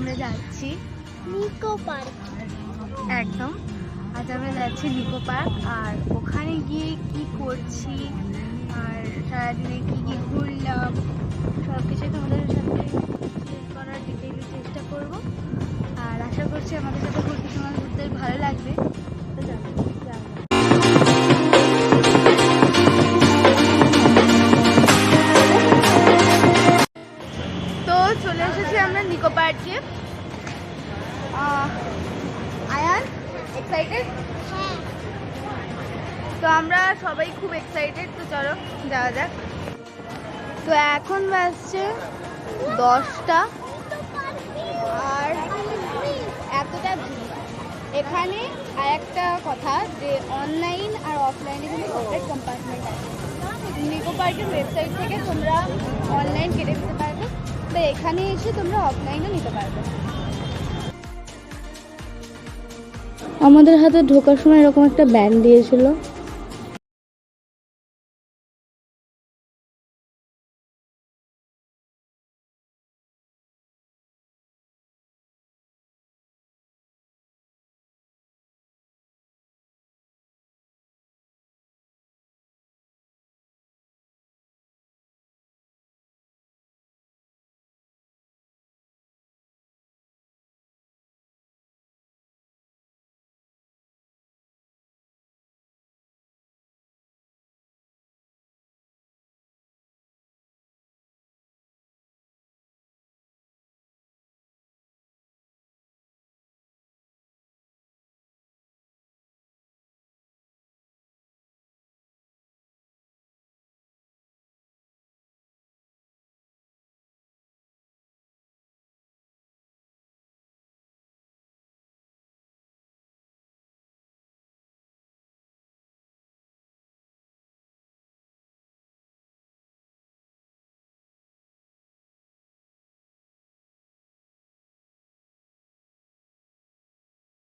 আমরা যাচ্ছি নিকো পার্ক। একদম, আজ আমরা যাচ্ছি নিকো পার্ক। আর ওখানে গিয়ে কি করছি আর সারাদিনে কি কি ঘুরলাম সব কিছু তোমাদের সাথে শেয়ার করার ডিটেইলে চেষ্টা করব। আর আশা করছি আমাদের সাথে ঘুরতে তোমাদের ঘুরতে ভালো লাগবে। তো চলো যাওয়া যাক। তো চলে এসেছি আমরা নিকো পার্কে। আয়ান এক্সাইটেড? হ্যাঁ, তো আমরা সবাই খুব এক্সাইটেড। তো চলো যাওয়া যাক। তো এখন বাজছে 10টা আর এতটা ভিড় এখানে। আর একটা কথা যে অনলাইন আর অফলাইনে কিন্তু সেপারেট কম্পার্টমেন্ট আছে। নিকো পার্কের ওয়েবসাইট থেকে তোমরা অনলাইন কেটে দিতে পারবে, তো এখানে এসে তোমরা অফলাইনও নিতে পারবে। আমাদের হাতে ঢোকার সময় এরকম একটা ব্যান্ড দিয়েছিল,